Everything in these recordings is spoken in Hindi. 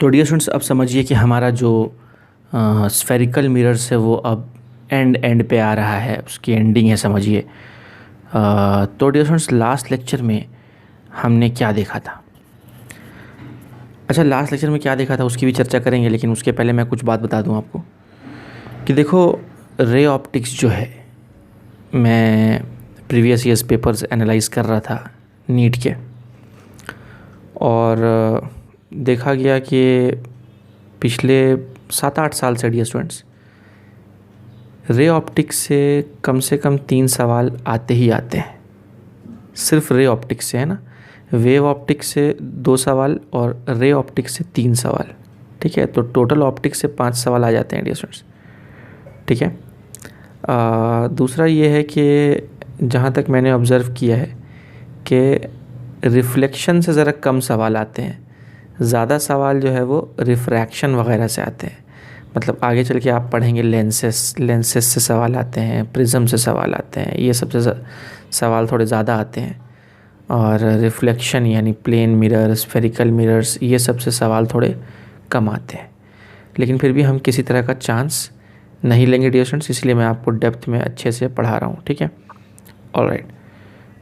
तो डियर स्टूडेंट्स, अब समझिए कि हमारा जो स्फेरिकल मिरर्स है वो अब एंड पे आ रहा है, उसकी एंडिंग है समझिए। तो डियर स्टूडेंट्स, लास्ट लेक्चर में हमने क्या देखा था? अच्छा, लास्ट लेक्चर में क्या देखा था उसकी भी चर्चा करेंगे, लेकिन उसके पहले मैं कुछ बात बता दूं आपको कि देखो, रे ऑप्टिक्स जो है, मैं प्रीवियस ईयर्स पेपर्स एनालाइज कर रहा था नीट के, और देखा गया कि पिछले 7-8 साल से डियर स्टूडेंट्स, रे ऑप्टिक्स से कम 3 सवाल आते ही आते हैं। सिर्फ रे ऑप्टिक्स से, है ना। वेव ऑप्टिक्स से 2 सवाल और रे ऑप्टिक्स से 3 सवाल। ठीक है, तो टोटल ऑप्टिक्स से 5 सवाल आ जाते हैं डियर स्टूडेंट्स। ठीक है। दूसरा ये है कि जहाँ तक मैंने ऑब्ज़र्व किया है कि रिफ्लेक्शन से ज़रा कम सवाल आते हैं, ज़्यादा सवाल जो है वो रिफ्रैक्शन वगैरह से आते हैं। मतलब आगे चल के आप पढ़ेंगे लेंसेस से सवाल आते हैं, प्रिज्म से सवाल आते हैं, ये सबसे सवाल थोड़े ज़्यादा आते हैं। और रिफ्लेक्शन यानी प्लेन मिरर, स्फेरिकल मिरर्स, ये सबसे सवाल थोड़े कम आते हैं। लेकिन फिर भी हम किसी तरह का चांस नहीं लेंगे डियर स्टूडेंट्स, इसलिए मैं आपको डेप्थ में अच्छे से पढ़ा रहा हूँ। ठीक है, ऑलराइट।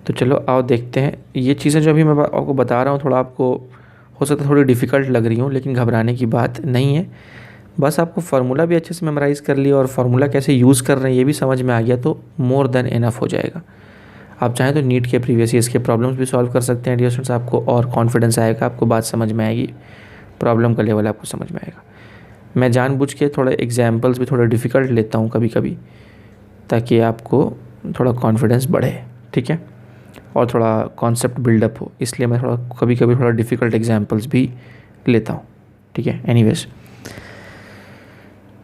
तो चलो आओ देखते हैं। ये चीज़ें जो अभी मैं आपको बता रहा हूँ, थोड़ा आपको हो सकता है थोड़ी डिफ़िकल्ट लग रही हूँ, लेकिन घबराने की बात नहीं है। बस आपको फार्मूला भी अच्छे से मेमोराइज़ कर लिया और फार्मूला कैसे यूज़ कर रहे हैं ये भी समझ में आ गया तो मोर देन इनफ हो जाएगा। आप चाहें तो नीट के प्रीवियस ईयर्स के प्रॉब्लम्स भी सॉल्व कर सकते हैं डियर स्टूडेंट्स, आपको और कॉन्फिडेंस आएगा, आपको बात समझ में आएगी, प्रॉब्लम का लेवल आपको समझ में आएगा। मैं जानबूझ के थोड़े एग्जाम्पल्स भी थोड़े डिफ़िकल्ट लेता हूँ कभी कभी, ताकि आपको थोड़ा कॉन्फिडेंस बढ़े। ठीक है, और थोड़ा कॉन्सेप्ट बिल्डअप हो, इसलिए मैं थोड़ा कभी कभी थोड़ा डिफ़िकल्ट एग्जाम्पल्स भी लेता हूँ। ठीक है, एनीवेज,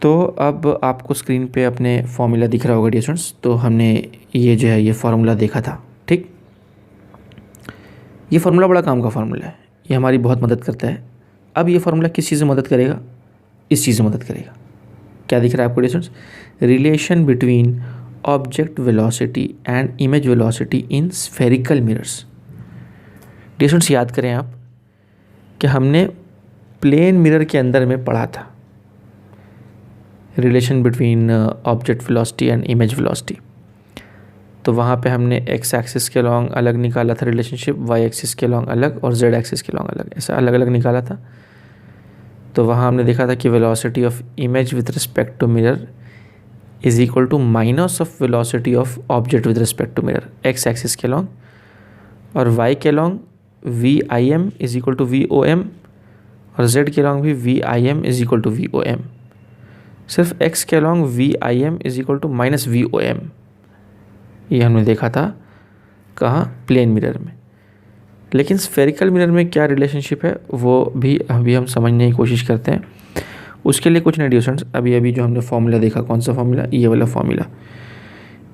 तो अब आपको स्क्रीन पे अपने फॉर्मूला दिख रहा होगा डियर स्टूडेंट्स। तो हमने ये जो है ये फार्मूला देखा था। ठीक, ये फार्मूला बड़ा काम का फार्मूला है, ये हमारी बहुत मदद करता है। अब ये फार्मूला किस चीज़ में मदद करेगा? इस चीज़ में मदद करेगा। क्या दिख रहा है आपको dear students? Relation between object velocity and image velocity in spherical mirrors. Dear students, याद करें आप कि हमने प्लेन मिरर के अंदर में पढ़ा था relation between object velocity and image velocity. तो वहाँ पे हमने एक्स एक्सिस के लॉन्ग अलग निकाला था रिलेशनशिप, वाई एक्सिस के लॉन्ग अलग और जेड एक्सिस के लॉन्ग अलग, ऐसा अलग अलग निकाला था। तो वहाँ हमने देखा था कि velocity of image with respect to mirror is equal to minus of velocity of object with respect to mirror, X axis के लॉन्ग, और वाई के long V I M is equal to V O M, और जेड के लॉन्ग भी V I M is equal to V O M. सिर्फ x के along V I M is equal to minus V O M, ये हमने देखा था कहाँ? प्लेन मिरर में। लेकिन स्फेरिकल मिरर में क्या रिलेशनशिप है वो भी अभी हम समझने की कोशिश करते हैं। उसके लिए कुछ नहीं डियर स्टूडेंट्स, अभी जो हमने फॉर्मूला देखा, कौन सा फॉर्मूला? ये वाला फॉर्मूला।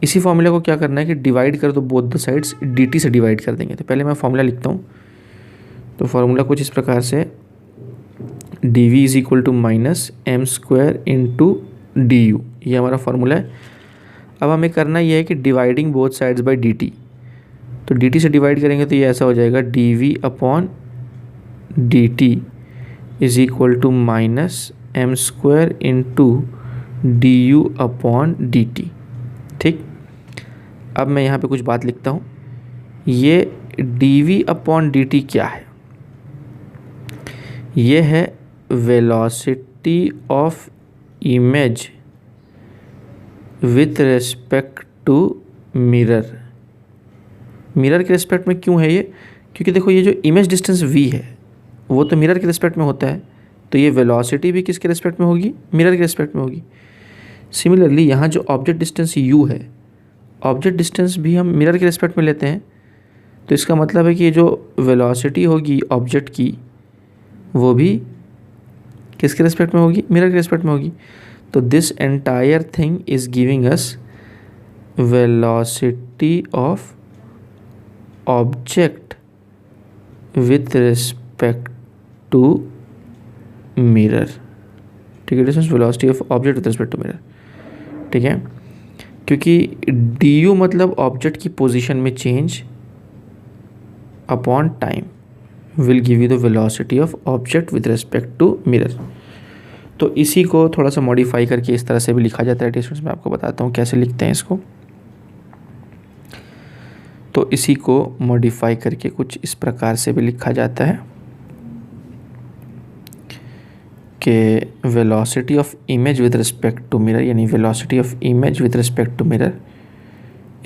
इसी फॉर्मूला को क्या करना है कि डिवाइड कर दो, बोथ द साइड्स dt से डिवाइड कर देंगे। तो पहले मैं फॉर्मूला लिखता हूँ। तो फॉर्मूला कुछ इस प्रकार से, dv is equal to minus M square into D U, ये हमारा फार्मूला है। अब हमें करना ये है कि dividing both sides by dt। तो dt से डिवाइड करेंगे तो ये ऐसा हो जाएगा, dv upon dt is equal to minus M square into D U upon D T. ठीक, अब मैं यहाँ पे कुछ बात लिखता हूँ। ये dv अपॉन dt क्या है? ये है velocity of image with respect to mirror. Mirror के रिस्पेक्ट में क्यों है ये? क्योंकि देखो, ये जो इमेज डिस्टेंस v है वो तो मिरर के रिस्पेक्ट में होता है, तो ये वेलोसिटी भी किसके रिस्पेक्ट में होगी? मिरर के रिस्पेक्ट में होगी। सिमिलरली यहाँ जो ऑब्जेक्ट डिस्टेंस u है, ऑब्जेक्ट डिस्टेंस भी हम मिरर के रिस्पेक्ट में लेते हैं। तो इसका मतलब है कि ये जो वेलोसिटी होगी ऑब्जेक्ट की, वो भी किसके रिस्पेक्ट में होगी? मिरर के रिस्पेक्ट में होगी। तो this entire thing is giving us velocity of object with respect to mirror. ठीक है, distance velocity of object with respect to mirror. ठीक है, क्योंकि डी यू मतलब ऑब्जेक्ट की पोजीशन में change upon time, will give you the velocity of object with respect to mirror. तो इसी को थोड़ा सा मॉडिफाई करके इस तरह से भी लिखा जाता है स्टूडेंट्स। मैं आपको बताता हूँ कैसे लिखते हैं इसको। तो इसी को मॉडिफाई करके कुछ इस प्रकार से भी लिखा जाता है कि velocity of image with respect to mirror, यानी velocity of image with respect to mirror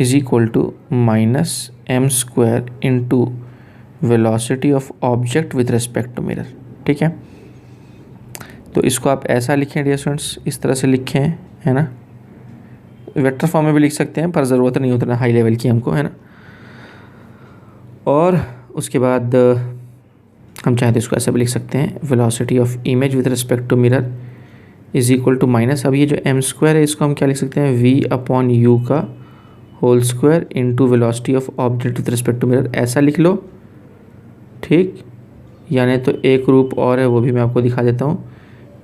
is equal to minus M square into velocity of object with respect to mirror. ठीक है, तो इसको आप ऐसा लिखें डियर स्टूडेंट्स, इस तरह से लिखें, है ना। वेक्टर फॉर्म में भी लिख सकते हैं पर ज़रूरत नहीं उतना हाई लेवल की हमको, है ना। और उसके बाद हम चाहें तो इसको ऐसा भी लिख सकते हैं, velocity of image with respect to mirror is equal to minus, अब ये जो एम स्क्वायर है इसको हम क्या लिख सकते हैं, वी अपॉन यू का whole square into velocity of object with respect to mirror, ऐसा लिख लो। ठीक, यानी तो एक रूप और है वो भी मैं आपको दिखा देता हूँ,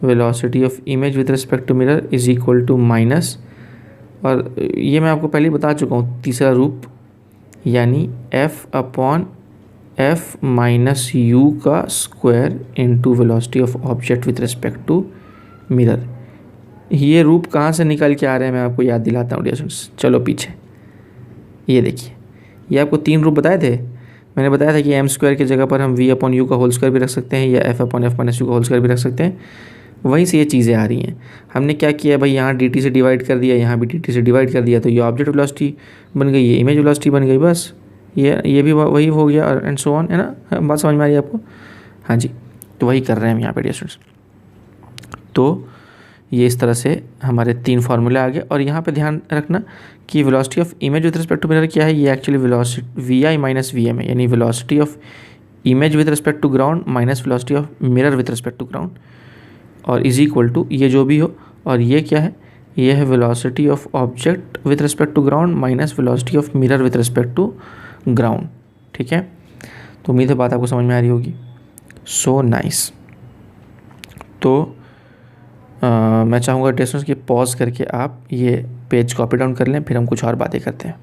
velocity of image with respect to mirror is equal to minus, और ये मैं आपको पहले ही बता चुका हूँ तीसरा रूप, यानी F upon F minus U का square into velocity of object with respect to mirror. ये रूप कहाँ से निकल के आ रहे हैं मैं आपको याद दिलाता हूँ डियर स्टूडेंट्स। चलो पीछे, ये देखिए, ये आपको तीन रूप बताए थे। मैंने बताया था कि एम स्क्वायर की जगह पर हम वी अपॉन यू का होल स्क्वायर भी रख सकते हैं, या F upon F minus U का होल स्क्वायर भी रख सकते हैं। वहीं से ये चीज़ें आ रही हैं। हमने क्या किया भाई, यहाँ डी टी से डिवाइड कर दिया, यहाँ भी डी टी से डिवाइड कर दिया, तो ये ऑब्जेक्ट वेलोसिटी बन गई, ये इमेज वेलोसिटी बन गई, बस ये भी वही हो गया, एंड सो ऑन, है ना। बात समझ में आ रही है आपको? हाँ जी, तो वही कर रहे हैं हम यहाँ पे डियर स्टूडेंट्स। तो ये इस तरह से हमारे तीन फार्मूले आ गए। और यहाँ पे ध्यान रखना कि velocity of image with respect to mirror क्या है, ये actually velocity V I minus V M है, यानी velocity of image with respect to ground minus velocity of mirror with respect to ground, और इज इक्वल टू ये जो भी हो, और ये क्या है, ये है velocity of object with respect to ground minus velocity of mirror with respect to ground. ठीक है, तो उम्मीद है बात आपको समझ में आ रही होगी। So nice. तो मैं चाहूँगा टेस्टर्स की पॉज करके आप ये पेज कॉपी डाउन कर लें, फिर हम कुछ और बातें करते हैं।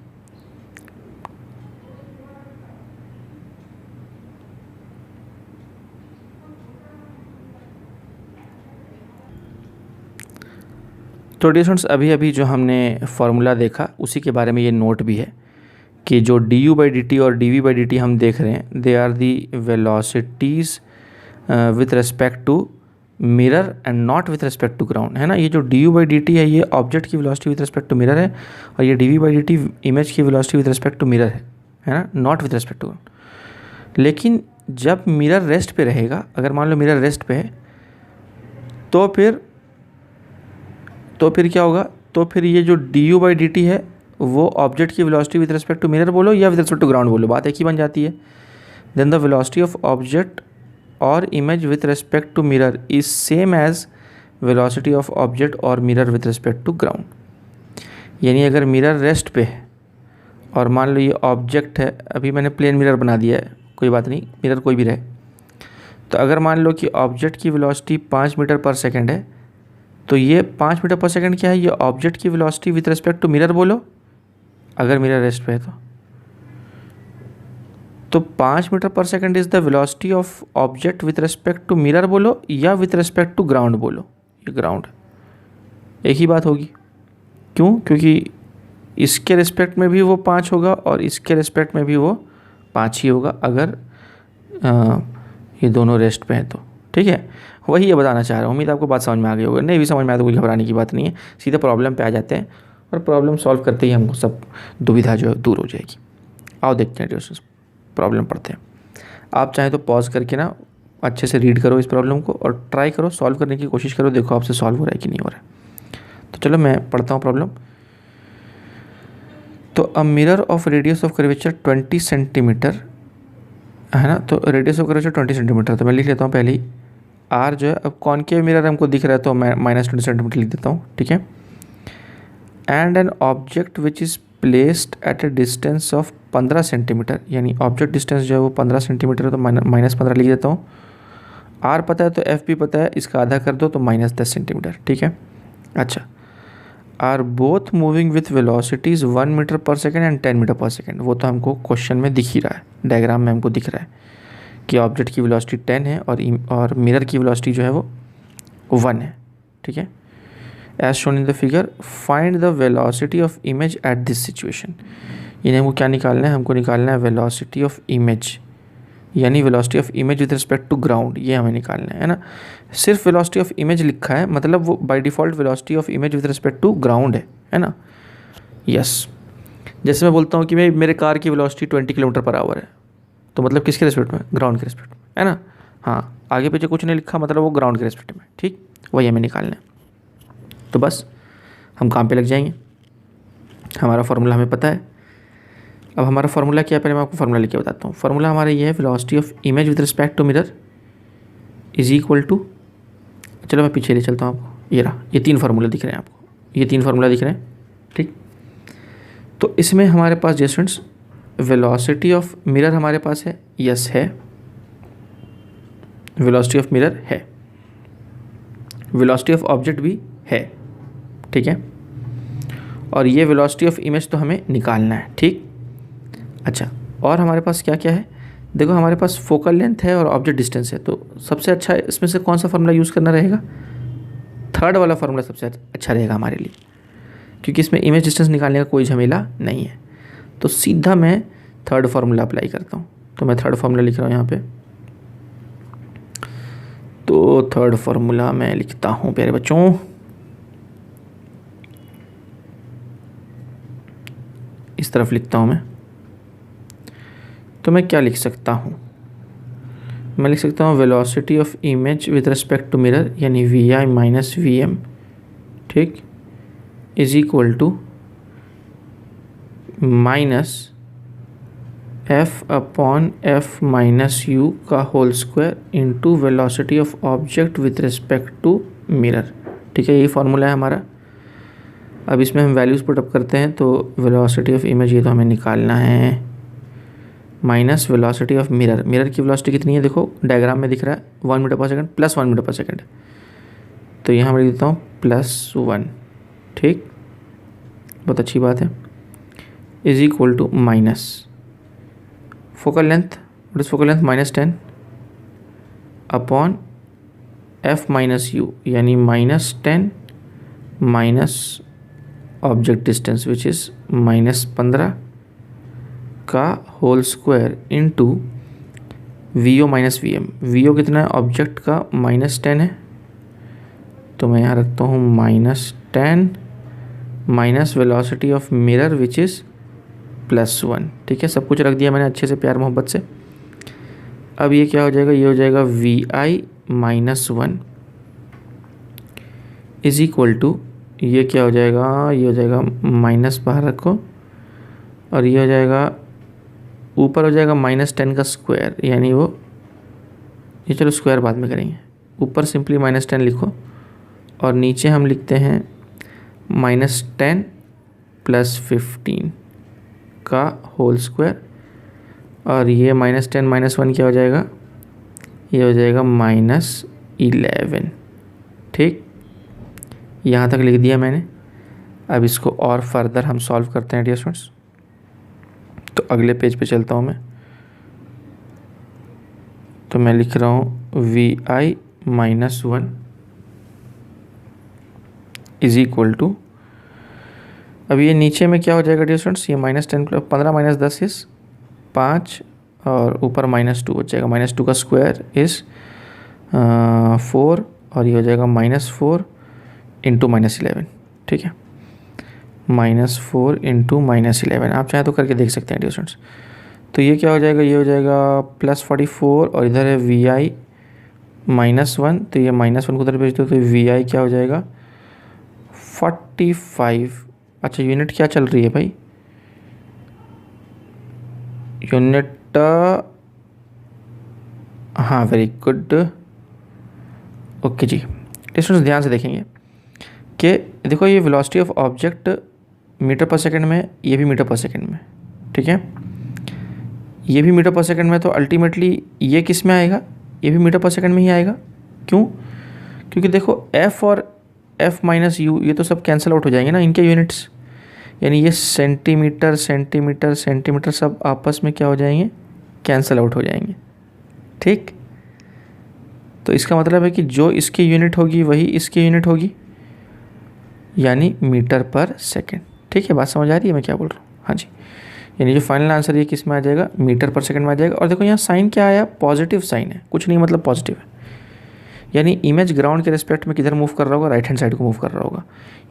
तो डिस्टेंस अभी अभी जो हमने फार्मूला देखा उसी के बारे में ये नोट भी है कि जो D U by D T और D V by D T हम देख रहे हैं, they are the velocities with respect to mirror and not with respect to ground, है ना। ये जो D U by D T है ये ऑब्जेक्ट की velocity with respect to mirror है, और ये D V by D T image की velocity with respect to mirror है ना, not with respect to ground. लेकिन जब मिरर रेस्ट पे रहेगा, अगर मान लो मिरर रेस्ट पे है, तो फिर क्या होगा, तो फिर ये जो D U by D T है वो ऑब्जेक्ट की velocity with respect to mirror बोलो या विथ रिस्पेक्ट टू ग्राउंड बोलो, बात एक ही बन जाती है। Then the velocity of object और image with respect to mirror is same as velocity of object और mirror with respect to ground. यानी अगर मिरर रेस्ट पे है और मान लो ये ऑब्जेक्ट है, अभी मैंने प्लेन मिरर बना दिया है, कोई बात नहीं, मिरर कोई भी रहे, तो अगर मान लो कि ऑब्जेक्ट की वेलोसिटी 5 मीटर पर सेकेंड है, तो ये 5 मीटर पर सेकेंड क्या है, ये ऑब्जेक्ट की velocity with respect to mirror बोलो अगर मिरर रेस्ट पे है तो 5 metre per second is the velocity of object with respect to mirror बोलो या विथ रिस्पेक्ट टू ग्राउंड बोलो, ये ग्राउंड एक ही बात होगी। क्यों? क्योंकि इसके रिस्पेक्ट में भी वो 5 होगा और इसके रिस्पेक्ट में भी वो 5 ही होगा अगर ये दोनों रेस्ट पे हैं तो। ठीक है, वही ये बताना चाह रहा हूँ। उम्मीद आपको बात समझ में आ गई होगी, नहीं भी समझ में आया तो कोई घबराने की बात नहीं है, सीधा प्रॉब्लम पे आ जाते हैं और प्रॉब्लम सॉल्व करते ही हमको सब दुविधा जो है दूर हो जाएगी। आओ देखते हैं प्रॉब्लम पढ़ते हैं। आप चाहें तो पॉज करके ना अच्छे से रीड करो इस प्रॉब्लम को और ट्राई करो, सॉल्व करने की कोशिश करो, देखो आपसे सॉल्व हो रहा है कि नहीं हो रहा है। तो चलो मैं पढ़ता हूँ प्रॉब्लम। तो a mirror of radius of curvature 20 centimetre है ना, तो रेडियस ऑफ कर्वेचर 20 सेंटीमीटर, तो मैं लिख लेता हूँ पहले ही आर जो है, अब कॉनकेव मिरर हमको दिख रहा है तो मैं -20 सेंटीमीटर लिख देता हूँ। ठीक है, and an object which is placed at A distance of 15 centimetre, यानी ऑब्जेक्ट डिस्टेंस जो है वो 15 सेंटीमीटर है तो -15 लिख देता हूँ। आर पता है तो एफ भी पता है, इसका आधा कर दो तो -10 सेंटीमीटर। ठीक है, अच्छा, are both moving with velocities 1 metre per second and 10 metre per second, वो तो हमको क्वेश्चन में दिख ही रहा है, डायग्राम में हमको दिख रहा है उसकी ऑब्जेक्ट की वेलोसिटी 10 है और मिरर की वेलोसिटी जो है वो 1 है। ठीक है, as shown in the figure find the velocity of image at this situation. यानी हमको क्या निकालना है, हमको निकालना है वेलोसिटी ऑफ इमेज, यानी velocity of image with respect to ground, ये हमें निकालना है ना। सिर्फ वेलोसिटी ऑफ इमेज लिखा है, मतलब वो by default velocity of image with respect to ground है ना। यस, जैसे मैं बोलता हूँ कि भाई मेरे कार की वेलोसिटी 20 किलोमीटर पर आवर है, तो मतलब किसके रिस्पेक्ट में, ग्राउंड के रिस्पेक्ट में, है ना। हाँ, आगे पीछे कुछ नहीं लिखा, मतलब वो ग्राउंड के रिस्पेक्ट में। ठीक, वही हमें निकालना है। तो बस हम काम पे लग जाएंगे। हमारा फार्मूला हमें पता है। अब हमारा फार्मूला क्या है, पहले मैं आपको फार्मूला लिख के बताता हूँ। फार्मूला हमारा ये है, velocity of image with respect to mirror is equal to, चलो मैं पीछे ले चलता हूँ आपको। ये रहा, ये 3 फार्मूले दिख रहे हैं आपको, ये 3 फार्मूला दिख रहे हैं। ठीक, तो इसमें हमारे पास स्टूडेंट्स वेलोसिटी ऑफ मिरर हमारे पास है, यस है, वेलोसिटी ऑफ मिरर है, वेलोसिटी ऑफ ऑब्जेक्ट भी है। ठीक है, और ये वेलोसिटी ऑफ इमेज तो हमें निकालना है। ठीक, अच्छा, और हमारे पास क्या क्या है, देखो हमारे पास फोकल लेंथ है और ऑब्जेक्ट डिस्टेंस है। तो सबसे अच्छा इसमें से कौन सा फार्मूला यूज़ करना रहेगा, थर्ड वाला फार्मूला सबसे अच्छा रहेगा हमारे लिए, क्योंकि इसमें इमेज डिस्टेंस निकालने का कोई झमेला नहीं है। तो सीधा मैं थर्ड फार्मूला अप्लाई करता हूँ। तो मैं थर्ड फार्मूला लिख रहा हूँ यहाँ पे। तो थर्ड फार्मूला मैं लिखता हूँ प्यारे बच्चों, इस तरफ लिखता हूँ मैं। तो मैं क्या लिख सकता हूँ, मैं लिख सकता हूँ velocity of image with respect to mirror, यानी V I minus V M, ठीक, is equal to minus F upon F minus U का whole square into velocity of object with respect to mirror. ठीक है, यही फार्मूला है हमारा। अब इसमें हम वैल्यूज़ पुट अप करते हैं। तो वेलोसिटी ऑफ इमेज ये तो हमें निकालना है, minus velocity of mirror, mirror की वेलोसिटी कितनी है, देखो डायग्राम में दिख रहा है 1 मीटर पर सेकंड प्लस 1 मीटर पर सेकंड। तो यहाँ मैं लिख देता हूँ +1, ठीक, बहुत अच्छी बात है, is equal to minus focal length, what is focal length, -10 upon F minus U, यानी -10 minus object distance which is -15 का whole square into V O minus V M. V O कितना है, ऑब्जेक्ट का -10 है, तो मैं यहाँ रखता हूँ -10 minus velocity of mirror which is +1। ठीक है, सब कुछ रख दिया मैंने अच्छे से प्यार मोहब्बत से। अब ये क्या हो जाएगा, ये हो जाएगा VI -1 इज इक्वल टू, ये क्या हो जाएगा, ये हो जाएगा माइनस बाहर रखो, और ये हो जाएगा ऊपर हो जाएगा -10 का स्क्वायर, यानी वो, ये चलो स्क्वायर बाद में करेंगे, ऊपर सिंपली -10 लिखो और नीचे हम लिखते हैं -10 + 15 का होल स्क्वायर, और ये -10 -1 क्या हो जाएगा, ये हो जाएगा -11। ठीक, यहाँ तक लिख दिया मैंने। अब इसको और फर्दर हम सॉल्व करते हैं डियर स्टूडेंट्स। तो अगले पेज पे चलता हूँ मैं। तो मैं लिख रहा हूँ VI -1 इज इक्वल टू, अब ये नीचे में क्या हो जाएगा डियर स्टूडेंट्स, ये -10 + 15 - 10 इस 5, और ऊपर -2 हो जाएगा, -2 का स्क्वायर इज़ 4, और ये हो जाएगा -4 इंटू -11। ठीक है, -4 इंटू -11, आप चाहें तो करके देख सकते हैं डियर स्टूडेंट्स। तो ये क्या हो जाएगा, ये हो जाएगा +44, और इधर है VI -1, तो ये -1 को उधर भेज दो, तो VI क्या हो जाएगा 45। अच्छा, यूनिट क्या चल रही है भाई, यूनिट, हाँ वेरी गुड, ओके जी। स्टूडेंट्स ध्यान से देखेंगे कि देखो ये वेलोसिटी ऑफ ऑब्जेक्ट मीटर पर सेकंड में, ये भी मीटर पर सेकंड में, ठीक है, ये भी मीटर पर सेकंड में, तो अल्टीमेटली ये किस में आएगा, ये भी मीटर पर सेकंड में ही आएगा। क्यों, क्योंकि देखो F और F माइनस यू ये तो सब कैंसिल आउट हो जाएंगे ना इनके यूनिट्स, यानी ये सेंटीमीटर सेंटीमीटर सेंटीमीटर सब आपस में क्या हो जाएंगे, कैंसिल आउट हो जाएंगे। ठीक। तो इसका मतलब है कि जो इसकी यूनिट होगी वही इसकी यूनिट होगी, यानी मीटर पर सेकंड। ठीक है, बात समझ आ रही है मैं क्या बोल रहा हूँ? हाँ जी, यानी जो फाइनल आंसर ये किस में आ जाएगा, मीटर पर सेकंड में आ जाएगा। और देखो यहाँ साइन क्या आया, पॉजिटिव साइन है, कुछ नहीं मतलब पॉजिटिव है, यानी इमेज ग्राउंड के रिस्पेक्ट में किधर मूव कर रहा होगा, राइट हैंड साइड को मूव कर रहा होगा,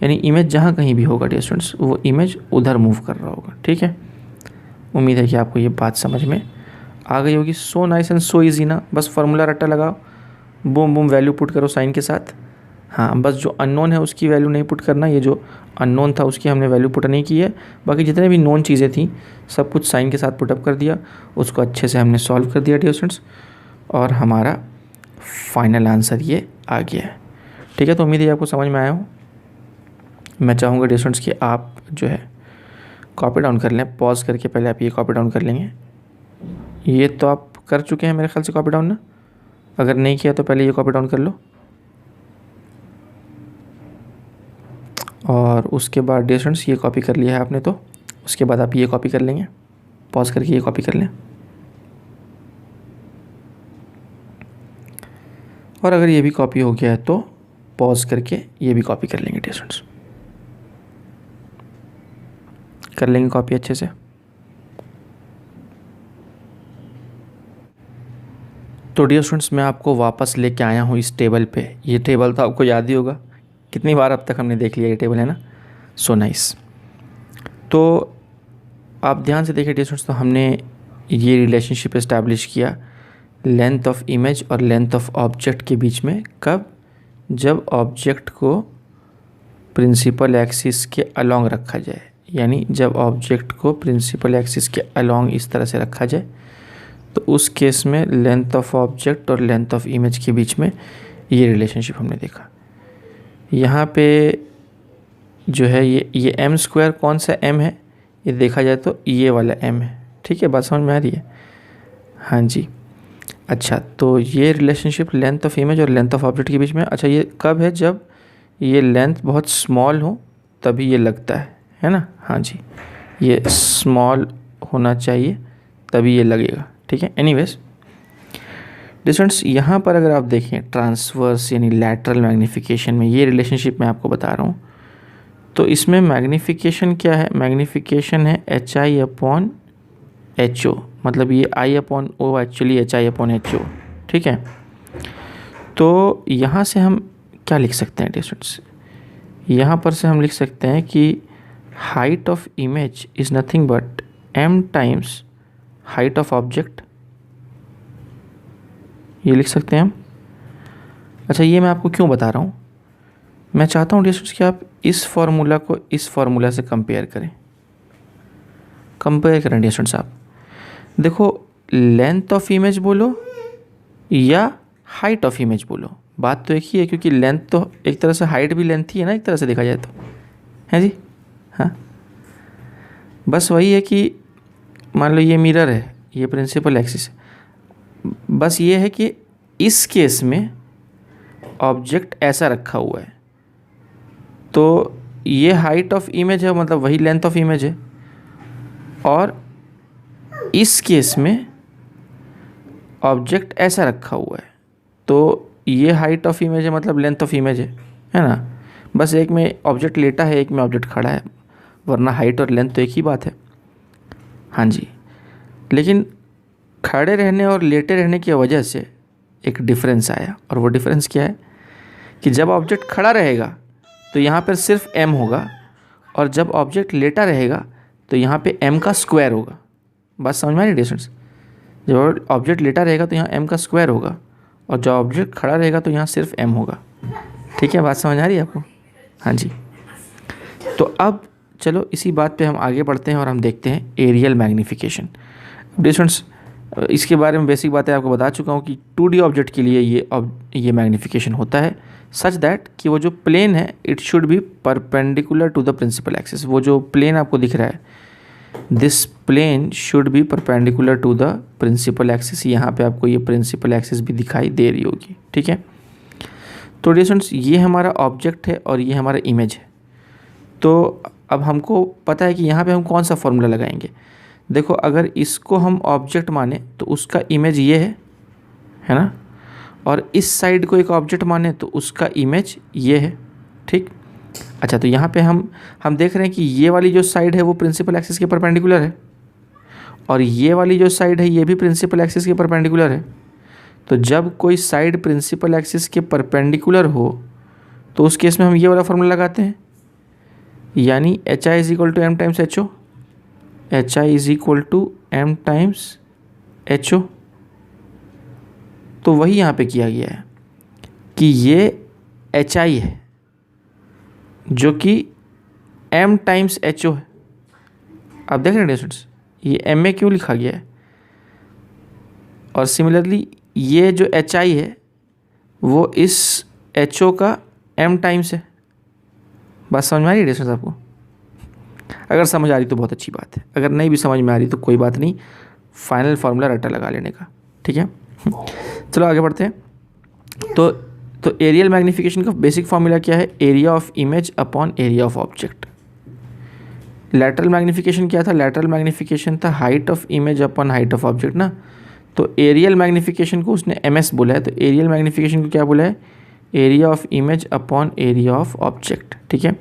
यानी इमेज जहाँ कहीं भी होगा डियर स्टूडेंट्स वो इमेज उधर मूव कर रहा होगा। ठीक है, उम्मीद है कि आपको ये बात समझ में आ गई होगी। So nice and so easy ना, बस फार्मूला रट्टा लगाओ, बूम बूम वैल्यू पुट करो साइन के साथ। हाँ, बस जो अननोन है उसकी वैल्यू नहीं पुट करना, ये जो अननोन था उसकी हमने वैल्यू पुट नहीं की है, बाकी जितने भी नोन चीज़ें थी सब कुछ साइन के साथ पुटअप कर दिया, उसको अच्छे से हमने सॉल्व कर दिया डियर स्टूडेंट्स, और हमारा फाइनल आंसर ये आ गया है। ठीक है, तो उम्मीद है आपको समझ में आया हो। मैं चाहूँगा डियर स्टूडेंट्स कि आप जो है कॉपी डाउन कर लें, पॉज करके पहले आप ये कॉपी डाउन कर लेंगे। ये तो आप कर चुके हैं मेरे ख्याल से कॉपी डाउन ना, अगर नहीं किया तो पहले ये कॉपी डाउन कर लो, और उसके बाद डियर स्टूडेंट्स ये कॉपी कर लिया है आपने तो उसके बाद आप ये कॉपी कर लेंगे, पॉज करके ये कॉपी कर लें, और अगर ये भी कॉपी हो गया है तो पॉज करके ये भी कॉपी कर लेंगे डियर स्टूडेंट्स, कर लेंगे कॉपी अच्छे से। तो डियर स्टूडेंट्स मैं आपको वापस लेके आया हूँ इस टेबल पे। ये टेबल तो आपको याद ही होगा, कितनी बार अब तक हमने देख लिया ये टेबल, है ना। So nice. तो आप ध्यान से देखिए डियर स्टूडेंट्स, तो हमने ये रिलेशनशिप इस्टेब्लिश किया लेंथ ऑफ इमेज और लेंथ ऑफ ऑब्जेक्ट के बीच में। कब? जब ऑब्जेक्ट को प्रिंसिपल एक्सिस के अलोंग रखा जाए, यानी जब ऑब्जेक्ट को प्रिंसिपल एक्सिस के अलोंग इस तरह से रखा जाए, तो उस केस में लेंथ ऑफ ऑब्जेक्ट और लेंथ ऑफ इमेज के बीच में ये रिलेशनशिप हमने देखा। यहाँ पे जो है ये एम स्क्वायर कौन सा एम है, ये देखा जाए तो ये वाला एम है। ठीक है, बात समझ में आ रही है? हाँ जी। अच्छा, तो ये रिलेशनशिप लेंथ ऑफ इमेज और लेंथ ऑफ ऑब्जेक्ट के बीच में। अच्छा, ये कब है? जब ये लेंथ बहुत स्मॉल हो तभी ये लगता है ना। हाँ जी, ये स्मॉल होना चाहिए तभी ये लगेगा। ठीक है, एनीवेज डिस्टेंस यहाँ पर अगर आप देखें ट्रांसवर्स यानी लैटरल मैग्नीफिकेशन में, ये रिलेशनशिप मैं आपको बता रहा हूँ, तो इसमें मैग्नीफिकेशन क्या है? मैग्नीफिकेशन है HI/HO, मतलब ये I/O एक्चुअली HI/HO। ठीक है, तो यहाँ से हम क्या लिख सकते हैं स्टूडेंट्स? यहाँ पर से हम लिख सकते हैं कि height of image is nothing but m times height of object, ये लिख सकते हैं हम। अच्छा, ये मैं आपको क्यों बता रहा हूँ? मैं चाहता हूँ स्टूडेंट्स कि आप इस फार्मूला को इस फार्मूला से कंपेयर करें। कंपेयर करें स्टूडेंट्स, आप देखो लेंथ ऑफ इमेज बोलो या हाइट ऑफ इमेज बोलो, बात तो एक ही है, क्योंकि लेंथ तो एक तरह से हाइट भी लेंथ ही है ना, एक तरह से देखा जाए तो, है जी। हाँ, बस वही है कि मान लो ये मिरर है, ये प्रिंसिपल एक्सिस है, बस ये है कि इस केस में ऑब्जेक्ट ऐसा रखा हुआ है, तो ये हाइट ऑफ इमेज है, मतलब वही लेंथ ऑफ इमेज है, और इस केस में ऑब्जेक्ट ऐसा रखा हुआ है, तो ये हाइट ऑफ इमेज है, मतलब लेंथ ऑफ इमेज है ना। बस एक में ऑब्जेक्ट लेटा है, एक में ऑब्जेक्ट खड़ा है, वरना हाइट और लेंथ तो एक ही बात है। हाँ जी, लेकिन खड़े रहने और लेटे रहने की वजह से एक डिफरेंस आया, और वो डिफरेंस क्या है कि जब ऑब्जेक्ट खड़ा रहेगा तो यहाँ पर सिर्फ m होगा, और जब ऑब्जेक्ट लेटा रहेगा तो यहाँ पे m का स्क्वायर होगा। बात समझ में आ रही है स्टूडेंट्स? जब ऑब्जेक्ट लेटा रहेगा तो यहाँ m का स्क्वायर होगा, और जब ऑब्जेक्ट खड़ा रहेगा तो यहाँ सिर्फ m होगा। ठीक है, बात समझ आ रही है आपको? हाँ जी। तो अब चलो इसी बात पे हम आगे बढ़ते हैं और हम देखते हैं एरियल मैग्नीफिकेशन। स्टूडेंट्स, इसके बारे में बेसिक बातें आपको बता चुका हूँ कि 2D ऑब्जेक्ट के लिए ये मैग्नीफिकेशन होता है सच दैट कि वो जो प्लेन है it should be perpendicular to the principal axis. वो जो प्लेन आपको दिख रहा है, this plane should be perpendicular to the principal axis. यहाँ पे आपको ये प्रिंसिपल एक्सिस भी दिखाई दे रही होगी। ठीक है, तो स्टूडेंट्स ये हमारा ऑब्जेक्ट है और ये हमारा इमेज है। तो अब हमको पता है कि यहाँ पे हम कौन सा फॉर्मूला लगाएंगे। देखो, अगर इसको हम ऑब्जेक्ट माने तो उसका इमेज ये है, है ना, और इस साइड को एक ऑब्जेक्ट माने तो उसका इमेज ये है, ठीक। अच्छा, तो यहाँ पे हम देख रहे हैं कि ये वाली जो साइड है वो प्रिंसिपल एक्सिस के परपेंडिकुलर है, और ये वाली जो साइड है ये भी प्रिंसिपल एक्सिस के परपेंडिकुलर है। तो जब कोई साइड प्रिंसिपल एक्सिस के परपेंडिकुलर हो तो उस केस में हम ये वाला फॉर्मूला लगाते हैं, यानी H I is equal to M times H O, H I is equal to M times H O. तो वही यहाँ पे किया गया है कि ये एच आई है जो कि एम टाइम्स एच ओ है। आप देख रहे हैं स्टूडेंट्स, ये एम ए क्यों लिखा गया है, और सिमिलरली ये जो एच आई है वो इस एच ओ का एम टाइम्स है। बात समझ में आ रही है स्टूडेंट्स आपको? अगर समझ आ रही तो बहुत अच्छी बात है, अगर नहीं भी समझ में आ रही तो कोई बात नहीं, फाइनल फार्मूला रट्टा लगा लेने का, ठीक है। चलो आगे बढ़ते हैं। तो एरियल मैग्नीफिकेशन का बेसिक फार्मूला क्या है? Area of image upon area of object. Lateral magnification क्या था? लैटरल मैग्नीफिकेशन था height of image upon height of object ना। तो एरियल मैग्नीफिकेशन को उसने एमएस बोला है, तो एरियल मैग्नीफिकेशन को क्या बोला है? Area of image upon area of object, ठीक है।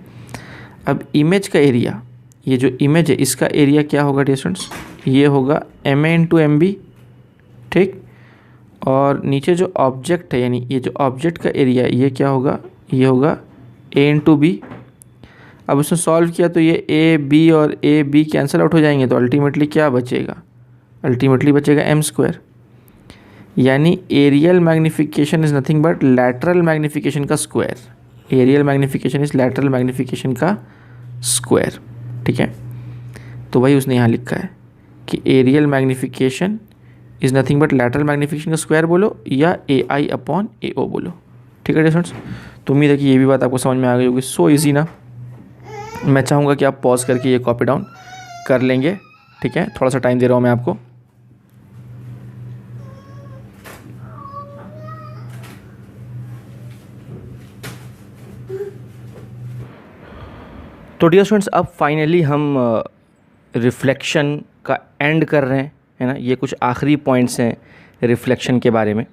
अब इमेज का एरिया, ये जो इमेज है इसका एरिया क्या होगा डियर स्टूडेंट्स? ये होगा M A into M B, ठीक। और नीचे जो ऑब्जेक्ट है, यानी ये जो ऑब्जेक्ट का एरिया है ये क्या होगा? ये होगा ए इंटू बी। अब उसने सॉल्व किया तो ये ए बी और ए बी कैंसिल आउट हो जाएंगे, तो अल्टीमेटली क्या बचेगा? अल्टीमेटली बचेगा एम स्क्वायर। यानी aerial magnification is nothing but lateral magnification का square. Aerial magnification is lateral magnification का स्क्वायर, ठीक है। तो वही उसने यहाँ लिखा है कि aerial magnification is nothing but lateral magnification का स्क्वायर बोलो या ए आई अपॉन ए ओ बोलो, ठीक है स्टूडेंट्स। तो उम्मीद है कि ये भी बात आपको समझ में आ गई होगी। सो इजी ना। मैं चाहूँगा कि आप पॉज करके ये कॉपी डाउन कर लेंगे, ठीक है। थोड़ा सा टाइम दे रहा हूँ मैं आपको। तो डियर स्टूडेंट्स, अब फाइनली हम रिफ्लेक्शन का एंड कर रहे हैं, है ना। ये कुछ आखिरी पॉइंट्स हैं रिफ्लेक्शन के बारे में।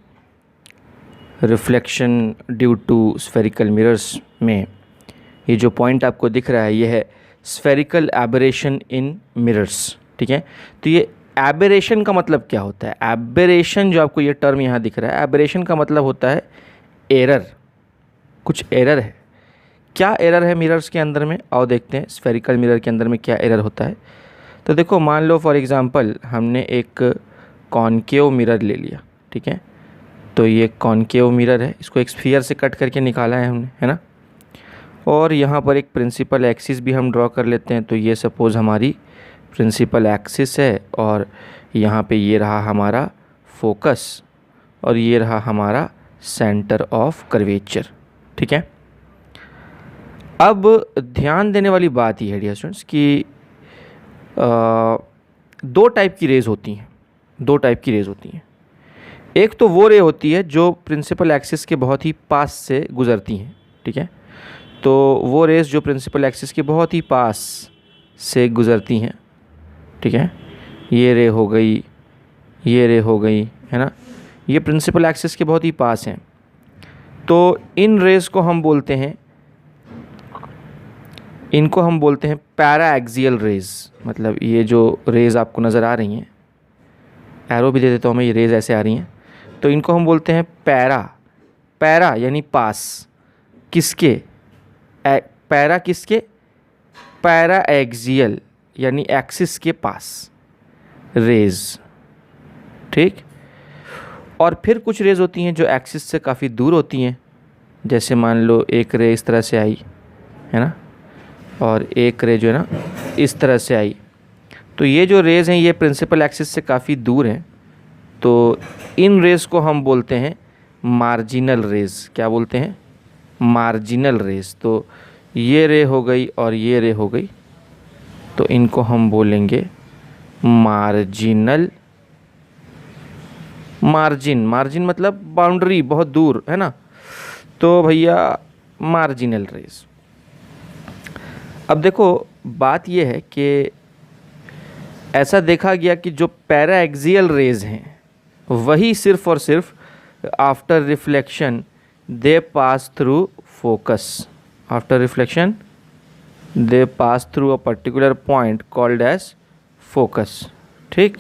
Reflection due to spherical mirrors में ये जो पॉइंट आपको दिख रहा है ये है स्फेरिकल एबरेशन इन मिरर्स, ठीक है। तो ये एबरेशन का मतलब क्या होता है? एबरेशन जो आपको ये टर्म यहाँ दिख रहा है, एबरेशन का मतलब होता है एरर, कुछ एरर है। क्या एरर है मिरर्स के अंदर में? आओ देखते हैं स्फेरिकल मिरर के अंदर में क्या एरर होता है। तो देखो, मान लो फॉर एग्ज़ाम्पल हमने एक कॉनकेव मिरर ले लिया, ठीक है। तो ये कॉनकेव मिरर है, इसको एक स्फीयर से कट करके निकाला है हमने, है ना। और यहाँ पर एक प्रिंसिपल एक्सिस भी हम ड्रॉ कर लेते हैं। तो ये सपोज़ हमारी प्रिंसिपल एक्सिस है, और यहाँ पे ये रहा हमारा फोकस, और ये रहा हमारा सेंटर ऑफ कर्वेचर, ठीक है। अब ध्यान देने वाली बात ये है डियर स्टूडेंट्स कि दो टाइप की रेज़ होती हैं, दो टाइप की रेज़ होती हैं। एक तो वो रे होती है जो प्रिंसिपल एक्सिस के बहुत ही पास से गुज़रती हैं, ठीक है। तो वो रेज़ जो प्रिंसिपल एक्सिस के बहुत ही पास से गुज़रती हैं, ठीक है। ये रे हो गई, ये रे हो गई, है ना। ये प्रिंसिपल एक्सिस के बहुत ही पास हैं। तो इन रेज़ को हम बोलते हैं, इनको हम बोलते हैं पैरा एक्सियल रेज़। मतलब ये जो रेज़ आपको नज़र आ रही हैं, एरो भी दे देता हूँ मैं, ये रेज़ ऐसे आ रही हैं, तो इनको हम बोलते हैं पैरा। पैरा यानी पास, किसके? पैरा किसके? पैरा एक्सियल यानी एक्सिस के पास रेज़, ठीक। और फिर कुछ रेज़ होती हैं जो एक्सिस से काफ़ी दूर होती हैं। जैसे मान लो एक रे इस तरह से आई, है ना, और एक रे जो है ना इस तरह से आई। तो ये जो रेज़ हैं ये प्रिंसिपल एक्सिस से काफ़ी दूर हैं। तो इन रेज़ को हम बोलते हैं मार्जिनल रेज़। क्या बोलते हैं? Marginal rays. तो ये रे हो गई और ये रे हो गई, तो इनको हम बोलेंगे मार्जिनल। मार्जिन मतलब बाउंड्री, बहुत दूर, है ना। तो भैया मार्जिनल रेज़। अब देखो बात यह है कि ऐसा देखा गया कि जो पैरा एक्सियल रेज़ हैं वही सिर्फ़ और सिर्फ after reflection they pass through focus, after reflection they pass through a particular point called as focus. ठीक,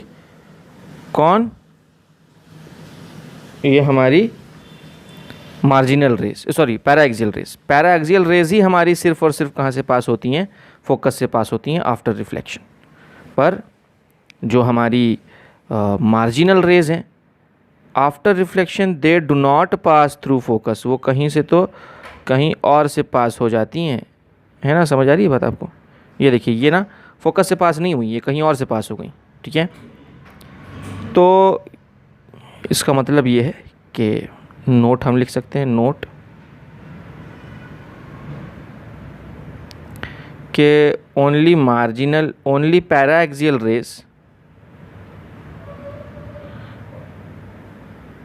कौन? ये हमारी marginal rays, sorry paraxial rays. Paraxial rays ही हमारी सिर्फ और सिर्फ कहाँ से पास होती हैं? फोकस से पास होती हैं आफ्टर रिफ्लेक्शन। पर जो हमारी मार्जिनल रेज हैं, after reflection they do not pass through focus, वो कहीं से तो कहीं और से पास हो जाती हैं, है ना? समझ आ रही है बात आपको? ये देखिए, ये ना फोकस से पास नहीं हुई, ये कहीं और से पास हो गई। ठीक है, तो इसका मतलब ये है कि नोट हम लिख सकते हैं, नोट कि only marginal, only paraxial rays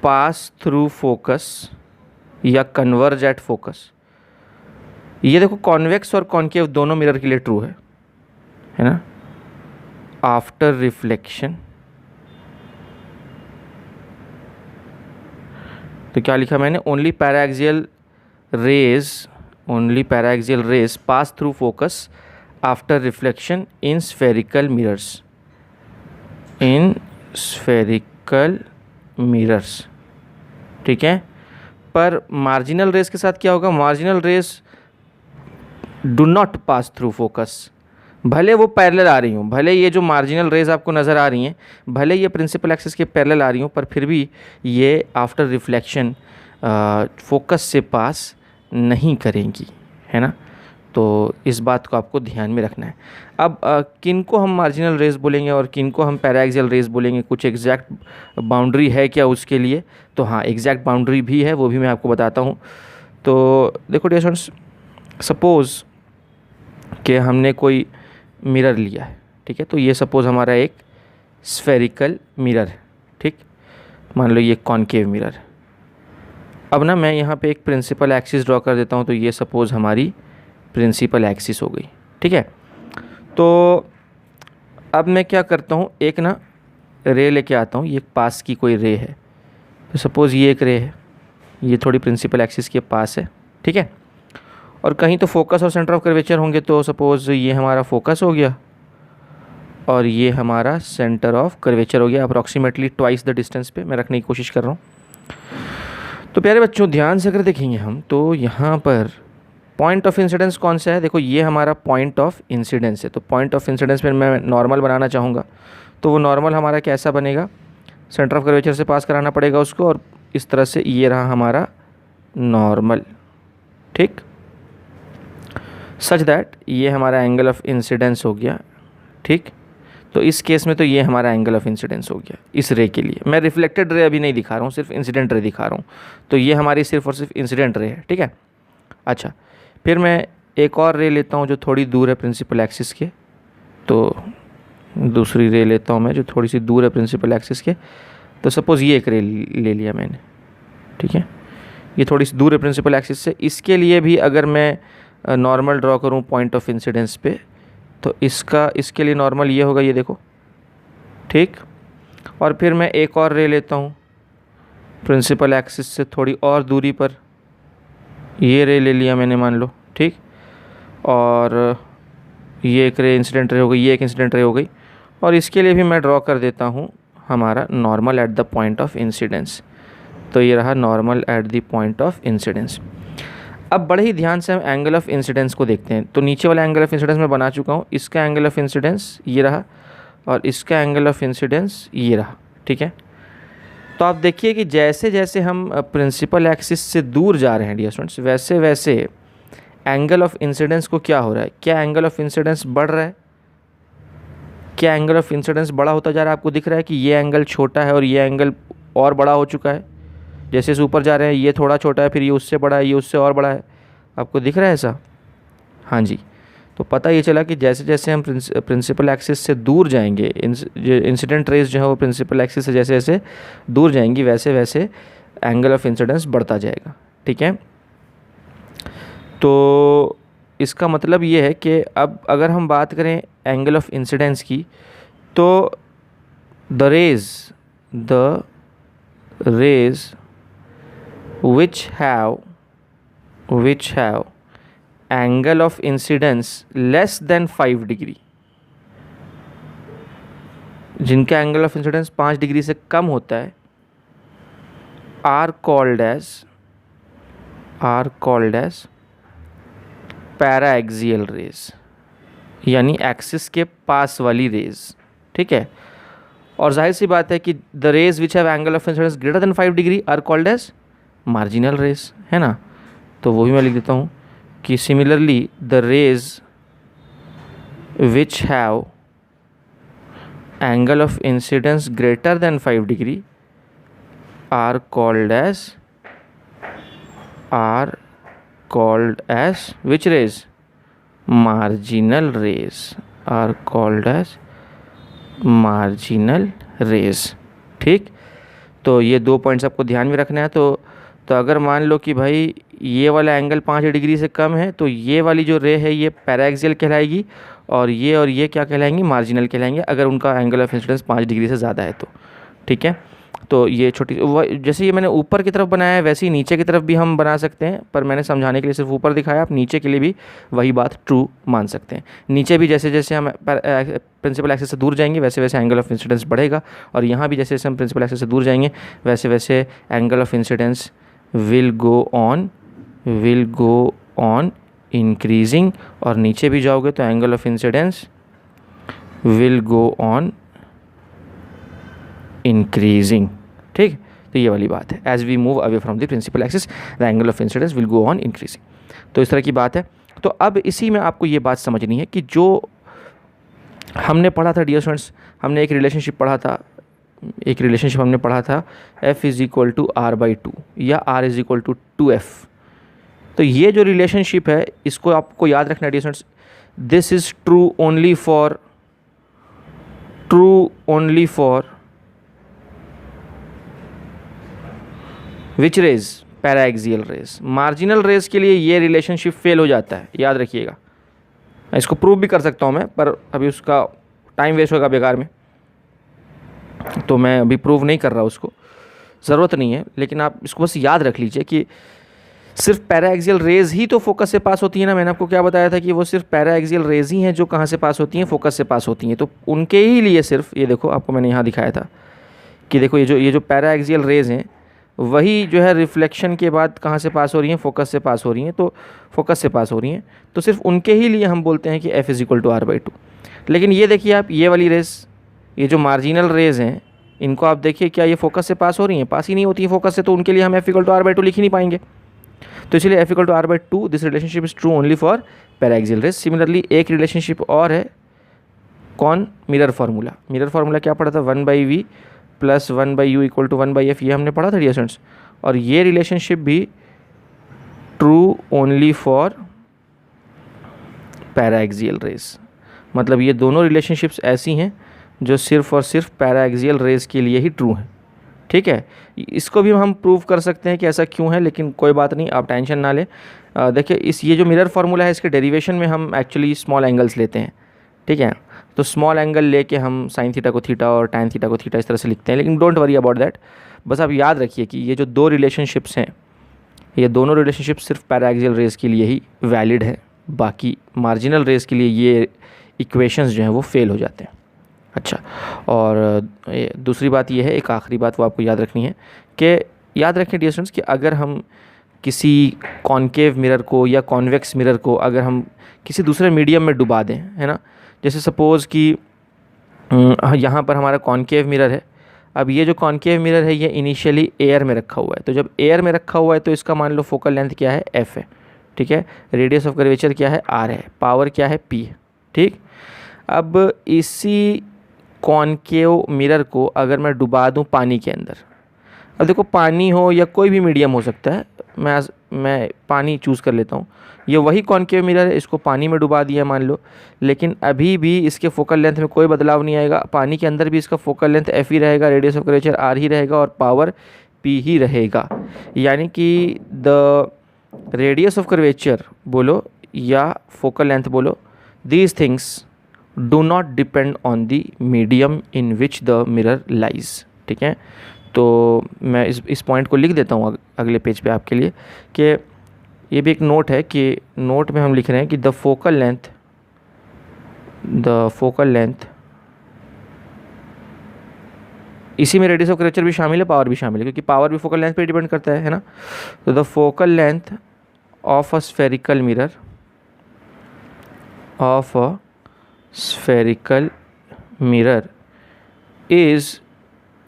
pass through focus या कन्वर्ज एट फोकस। ये देखो, कॉन्वेक्स और कॉन्केव दोनों मिरर के लिए ट्रू है ना? आफ्टर रिफ्लेक्शन, तो क्या लिखा मैंने? Only paraxial rays, only paraxial rays pass through focus after reflection in spherical mirrors, in spherical mirrors. ठीक है, पर मार्जिनल रेज के साथ क्या होगा? Marginal rays do not pass through focus, भले वो पैरेलल आ रही हूँ, भले ये जो मार्जिनल रेज आपको नज़र आ रही हैं, भले ये प्रिंसिपल एक्सिस के पैरेलल आ रही हूँ, पर फिर भी ये आफ्टर रिफ्लेक्शन फोकस से पास नहीं करेंगी, है ना? तो इस बात को आपको ध्यान में रखना है। अब किन को हम मार्जिनल रेज बोलेंगे और किन को हम पैराएक्सियल रेज बोलेंगे? कुछ एग्जैक्ट बाउंड्री है क्या उसके लिए? तो हाँ, एग्जैक्ट बाउंड्री भी है, वो भी मैं आपको बताता हूँ। तो देखो डियर स्टूडेंट्स, सपोज़ कि हमने कोई मिरर लिया है, ठीक है? तो ये सपोज़ हमारा एक स्फेरिकल मिरर है, ठीक? मान लो ये कॉनकेव मिरर है। अब ना मैं यहाँ पे एक प्रिंसिपल एक्सिस ड्रॉ कर देता हूँ, तो ये सपोज़ हमारी प्रिंसिपल एक्सिस हो गई, ठीक है? तो अब मैं क्या करता हूँ, एक ना रे लेके आता हूँ, ये पास की कोई रे है, तो सपोज़ ये एक रे है, ये थोड़ी प्रिंसिपल एक्सिस के पास है, ठीक है? और कहीं तो फोकस और सेंटर ऑफ कर्वेचर होंगे, तो सपोज़ ये हमारा फोकस हो गया और ये हमारा सेंटर ऑफ कर्वेचर हो गया, अप्रॉक्सीमेटली ट्वाइस द डिस्टेंस पे मैं रखने की कोशिश कर रहा हूँ। तो प्यारे बच्चों, ध्यान से अगर देखेंगे हम, तो यहाँ पर पॉइंट ऑफ इंसिडेंस कौन सा है? देखो, ये हमारा पॉइंट ऑफ इंसिडेंस है। तो पॉइंट ऑफ इंसिडेंस में मैं नॉर्मल बनाना चाहूँगा, तो वो नॉर्मल हमारा कैसा बनेगा? सेंटर ऑफ कर्वेचर से पास कराना पड़ेगा उसको, और इस तरह से ये रहा हमारा नॉर्मल, ठीक? सच दैट ये हमारा एंगल ऑफ इंसिडेंस हो गया, ठीक? तो इस केस में तो ये हमारा एंगल ऑफ इंसिडेंस हो गया इस रे के लिए। मैं रिफ्लेक्टेड रे अभी नहीं दिखा रहा हूँ, सिर्फ इंसिडेंट रे दिखा रहा हूँ। तो ये हमारी सिर्फ और सिर्फ इंसिडेंट रे है, ठीक है? अच्छा, फिर मैं एक और रे लेता हूँ जो थोड़ी दूर है प्रिंसिपल एक्सिस के। तो दूसरी रे लेता हूँ मैं जो थोड़ी सी दूर है प्रिंसिपल एक्सिस के। तो सपोज़ ये एक रे ले लिया मैंने, ठीक है? ये थोड़ी सी दूर है प्रिंसिपल एक्सिस से। इसके लिए भी अगर मैं नॉर्मल ड्रॉ करूँ पॉइंट ऑफ इंसिडेंस पे, तो इसके लिए नॉर्मल ये होगा, ये देखो, ठीक? और फिर मैं एक और रे लेता हूँ प्रिंसिपल एक्सिस से थोड़ी और दूरी पर, ये रे ले लिया मैंने, मान लो, ठीक? और ये एक रे इंसिडेंट रे हो गई, ये एक इंसिडेंट रे हो गई। और इसके लिए भी मैं ड्रॉ कर देता हूँ हमारा normal at the point of incidence. तो ये रहा normal at the point of incidence. अब बड़े ही ध्यान से हम एंगल ऑफ इंसिडेंस को देखते हैं। तो नीचे वाला एंगल ऑफ इंसिडेंस मैं बना चुका हूँ, इसका एंगल ऑफ इंसिडेंस ये रहा और इसका एंगल ऑफ इंसिडेंस ये रहा, ठीक है? तो आप देखिए कि जैसे जैसे हम प्रिंसिपल एक्सिस से दूर जा रहे हैं डियर स्टूडेंट्स, वैसे वैसे एंगल ऑफ इंसिडेंस को क्या हो रहा है? क्या एंगल ऑफ इंसिडेंस बढ़ रहा है? क्या एंगल ऑफ इंसिडेंस बड़ा होता जा रहा है? आपको दिख रहा है कि ये एंगल छोटा है और ये एंगल और बड़ा हो चुका है। जैसे इसे ऊपर जा रहे हैं, ये थोड़ा छोटा है, फिर ये उससे बड़ा है, ये उससे और बड़ा है। आपको दिख रहा है ऐसा? हाँ जी। तो पता ये चला कि जैसे जैसे हम प्रिंसिपल एक्सिस से दूर जाएंगे, इंसिडेंट रेज जो है वो प्रिंसिपल एक्सिस से जैसे जैसे दूर जाएंगी, वैसे वैसे एंगल ऑफ इंसिडेंस बढ़ता जाएगा, ठीक है? तो इसका मतलब ये है कि अब अगर हम बात करें एंगल ऑफ इंसिडेंस की, तो the rays which have angle of incidence less than 5 degree, जिनका एंगल ऑफ इंसिडेंस 5 डिग्री से कम होता है, are called as paraxial rays, यानी एक्सिस के पास वाली रेज। ठीक है, और जाहिर सी बात है कि the rays which have angle of incidence greater than 5 degree are called as marginal rays, है ना। तो वो भी मैं लिख देता हूँ कि similarly the rays which have angle of incidence greater than 5 degree are called as which rays? Marginal rays are called as marginal rays। ठीक, तो ये 2 पॉइंट्स आपको ध्यान में रखना है। तो अगर मान लो कि भाई ये वाला एंगल 5 डिग्री से कम है, तो ये वाली जो रे है ये पैराएक्सियल कहलाएगी, और ये क्या कहलाएंगी? मार्जिनल कहलाएंगे, अगर उनका एंगल ऑफ इंसिडेंस 5 डिग्री से ज़्यादा है तो। ठीक है, तो ये छोटी जैसे ये मैंने ऊपर की तरफ बनाया है वैसे ही नीचे की तरफ भी हम बना सकते हैं, पर मैंने समझाने के लिए सिर्फ ऊपर दिखाया। आप नीचे के लिए भी वही बात ट्रू मान सकते हैं। नीचे भी जैसे जैसे हम प्रिंसिपल एक्सिस से दूर जाएंगे वैसे वैसे एंगल ऑफ इंसिडेंस बढ़ेगा, और यहाँ भी जैसे जैसे हम प्रिंसिपल एक्सिस से दूर जाएंगे वैसे वैसे angle of incidence will go on increasing, और नीचे भी जाओगे तो angle of incidence will go on increasing. ठीक, तो ये वाली बात है, as we move away from the principal axis the angle of incidence will go on increasing. तो इस तरह की बात है। तो अब इसी में आपको ये बात समझनी है कि जो हमने पढ़ा था डियर स्टूडेंट्स, हमने एक रिलेशनशिप हमने पढ़ा था F is equal to R/2 या R is equal to 2F। तो ये जो रिलेशनशिप है इसको आपको याद रखना है dear students, this is true only for which rays? Paraxial rays. Marginal rays के लिए ये रिलेशनशिप फेल हो जाता है, याद रखिएगा। इसको प्रूव भी कर सकता हूँ मैं, पर अभी उसका टाइम वेस्ट होगा बेकार में, तो मैं अभी प्रूव नहीं कर रहा, उसको ज़रूरत नहीं है। लेकिन आप इसको बस याद रख लीजिए कि सिर्फ पैराएक्सियल रेज ही तो फोकस से पास होती है ना। मैंने आपको क्या बताया था कि वो सिर्फ पैराएक्सियल रेज ही हैं जो कहाँ से पास होती हैं? फोकस से पास होती हैं। तो उनके ही लिए सिर्फ ये देखो, आपको मैंने यहाँ दिखाया था कि देखो ये जो पैराएक्सियल रेज हैं वही जो है रिफ्लेक्शन के बाद कहाँ से पास हो रही हैं? फोकस से पास हो रही हैं। तो फोकस से पास हो रही हैं, तो सिर्फ उनके ही लिए हम बोलते हैं कि F is equal to R/2। लेकिन ये देखिए आप, ये वाली रेज, ये जो मार्जिनल रेज हैं, इनको आप देखिए, क्या ये फोकस से पास हो रही हैं? पास ही नहीं होती हैं फोकस से, तो उनके लिए हम F इक्वल टू R/2 लिख ही नहीं पाएंगे। तो इसलिए F equal to R/2, this relationship is true only for paraxial rays. Similarly एक रिलेशनशिप और है, कौन? Mirror formula. मिरर फार्मूला क्या पढ़ा था? 1/V plus 1/U equal to 1/F, ये हमने पढ़ा था डियर स्टूडेंट्स। और ये रिलेशनशिप भी true only for paraxial rays. मतलब ये दोनों रिलेशनशिप्स ऐसी हैं जो सिर्फ और सिर्फ पैराएक्सियल रेज के लिए ही ट्रू हैं। ठीक है, इसको भी हम प्रूव कर सकते हैं कि ऐसा क्यों है, लेकिन कोई बात नहीं, आप टेंशन ना लें। देखिए ये जो मिरर फार्मूला है इसके डेरिवेशन में हम एक्चुअली स्मॉल एंगल्स लेते हैं। ठीक है, तो स्मॉल एंगल लेके हम साइन थीटा को थीटा और टैन थीटा को थीटा इस तरह से लिखते हैं, लेकिन डोंट वरी अबाउट दैट। बस आप याद रखिए कि ये जो दो रिलेशनशिप्स हैं, ये दोनों रिलेशनशिप्स सिर्फ पैराएक्सियल रेज के लिए ही वैलिड है, बाकी मार्जिनल रेज के लिए ये इक्वेशंस जो हैं वो फेल हो जाते हैं। अच्छा, और दूसरी बात ये है, एक आखिरी बात वो आपको याद रखनी है कि याद रखें डियर स्टूडेंट्स कि अगर हम किसी कॉनकेव मिरर को या कॉन्वेक्स मिरर को अगर हम किसी दूसरे मीडियम में डुबा दें, है ना, जैसे सपोज़ कि यहाँ पर हमारा कॉनकेव मिरर है। अब ये जो कॉनकेव मिरर है ये इनिशियली एयर में रखा हुआ है, तो जब एयर में रखा हुआ है तो इसका मान लो फोकल लेंथ क्या है? F है। ठीक है, रेडियस ऑफ कर्वेचर क्या है? R है। पावर क्या है? P है। ठीक, अब इसी कॉनकेव मिरर को अगर मैं डुबा दूँ पानी के अंदर, अब देखो पानी हो या कोई भी मीडियम हो सकता है, मैं पानी चूज़ कर लेता हूँ। ये वही कॉनकेव मिरर है, इसको पानी में डुबा दिया मान लो, लेकिन अभी भी इसके फोकल लेंथ में कोई बदलाव नहीं आएगा। पानी के अंदर भी इसका फोकल लेंथ F ही रहेगा, रेडियस ऑफ कर्वेचर R ही रहेगा और पावर P ही रहेगा। यानी कि द रेडियस ऑफ कर्वेचर बोलो या फोकल लेंथ बोलो, these things do not depend on the medium in which the mirror lies. ठीक है, तो मैं इस पॉइंट को लिख देता हूँ अगले पेज पे आपके लिए कि ये भी एक नोट है कि नोट में हम लिख रहे हैं कि द फोकल लेंथ इसी में रेडियस ऑफ कर्वेचर भी शामिल है, पावर भी शामिल है, क्योंकि पावर भी फोकल लेंथ पे डिपेंड करता है ना। तो the focal length of a spherical mirror is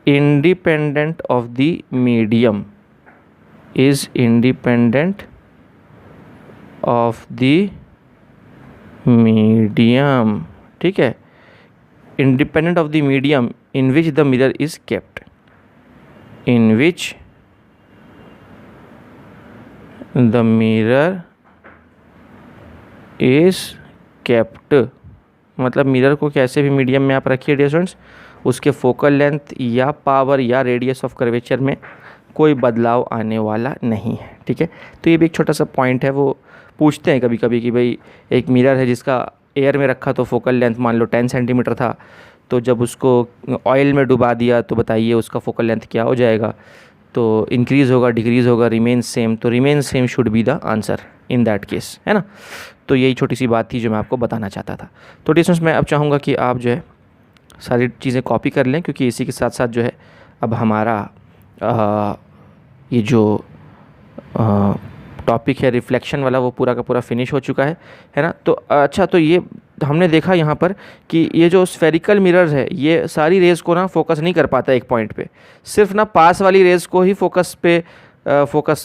independent of the medium, ठीक है, independent of the medium in which the mirror is kept, मतलब मिरर को कैसे भी मीडियम में आप रखिए डियर स्टूडेंट्स, उसके फोकल लेंथ या पावर या रेडियस ऑफ कर्वेचर में कोई बदलाव आने वाला नहीं है। ठीक है, तो ये भी एक छोटा सा पॉइंट है, वो पूछते हैं कभी कभी कि भाई एक मिरर है जिसका एयर में रखा तो फोकल लेंथ मान लो 10 सेंटीमीटर था, तो जब उसको ऑयल में डुबा दिया तो बताइए उसका फोकल लेंथ क्या हो जाएगा, तो इंक्रीज़ होगा, डिक्रीज़ होगा, रिमेन सेम, तो remain same should be the answer in that case, है ना। तो यही छोटी सी बात थी जो मैं आपको बताना चाहता था। तो डिस्टेंस मैं अब चाहूँगा कि आप जो है सारी चीज़ें कॉपी कर लें, क्योंकि इसी के साथ साथ जो है अब हमारा ये जो टॉपिक है रिफ्लेक्शन वाला वो पूरा का पूरा फिनिश हो चुका है ना। तो अच्छा, तो ये हमने देखा यहाँ पर कि ये जो स्फेरिकल मिरर्स है ये सारी रेज़ को ना फोकस नहीं कर पाता एक पॉइंट पे, सिर्फ ना पास वाली रेज़ को ही फोकस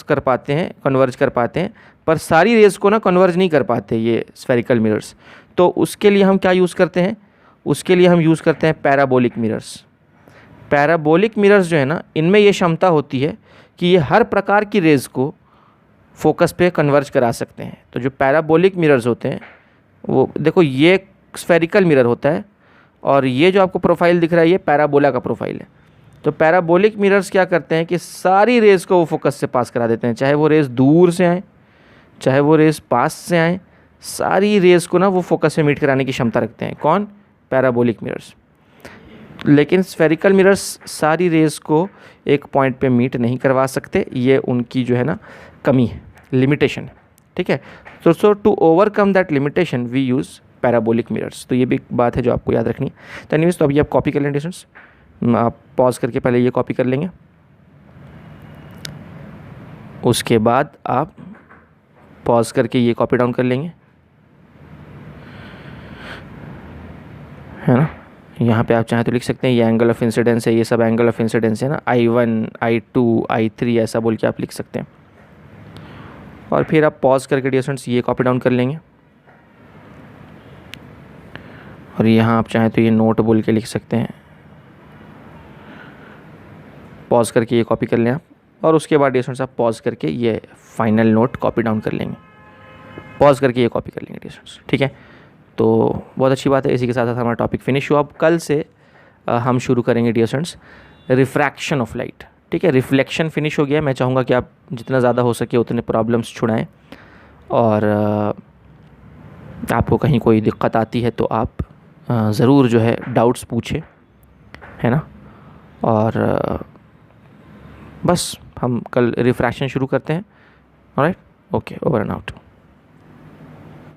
कर पाते हैं, कन्वर्ज कर पाते हैं, पर सारी रेज़ को ना कन्वर्ज नहीं कर पाते ये स्फेरिकल मिरर्स। तो उसके लिए हम क्या यूज़ करते हैं, उसके लिए हम यूज़ करते हैं पैराबोलिक मिरर्स। पैराबोलिक मिरर्स जो है ना, इनमें ये क्षमता होती है कि ये हर प्रकार की रेज़ को फोकस पे कन्वर्ज करा सकते हैं। तो जो पैराबोलिक मिरर्स होते हैं वो देखो, ये स्फेरिकल मिरर होता है और ये जो आपको प्रोफाइल दिख रहा है ये पैराबोला का प्रोफाइल है। तो पैराबोलिक मिरर्स क्या करते हैं कि सारी रेज़ को वो फोकस से पास करा देते हैं, चाहे वो रेज़ दूर से आए, चाहे वो रेज़ पास से आए, सारी रेज़ को ना वो फोकस से मीट कराने की क्षमता रखते हैं। कौन? Parabolic mirrors. लेकिन स्फेरिकल मिरर्स सारी रेज़ को एक पॉइंट पे मीट नहीं करवा सकते, ये उनकी जो है ना कमी है, लिमिटेशन है। ठीक है, so to overcome that limitation we use parabolic mirrors. तो ये भी एक बात है जो आपको याद रखनी है। तो एनीवेज, तो अभी आप कॉपी कर लें डिस्टेंस, आप पॉज करके पहले ये कॉपी कर लेंगे, उसके बाद आप पॉज करके ये कॉपी डाउन कर लेंगे, है ना। यहाँ पे आप चाहें तो लिख सकते हैं ये एंगल ऑफ इंसिडेंस है, ये सब एंगल ऑफ इंसिडेंस है ना, I1, I2, I3 ऐसा बोल के आप लिख सकते हैं। और फिर आप पॉज करके डियर स्टूडेंट्स ये कॉपी डाउन कर लेंगे, और यहाँ आप चाहें तो ये नोट बोल के लिख सकते हैं। पॉज करके ये कॉपी कर लें आप, और उसके बाद डियर स्टूडेंट्स आप पॉज करके ये फाइनल नोट कॉपी डाउन कर लेंगे, पॉज करके ये कॉपी कर लेंगे डियर स्टूडेंट्स। ठीक है, तो बहुत अच्छी बात है। इसी के साथ साथ हमारा टॉपिक फिनिश हुआ। अब कल से हम शुरू करेंगे dear students refraction of light. ठीक है, रिफ्लेक्शन फिनिश हो गया। मैं चाहूँगा कि आप जितना ज़्यादा हो सके उतने प्रॉब्लम्स छुड़ाएं, और आपको कहीं कोई दिक्कत आती है तो आप ज़रूर जो है डाउट्स पूछें, है ना। और बस हम कल रिफ्रैक्शन शुरू करते हैं। Alright, okay, over and out.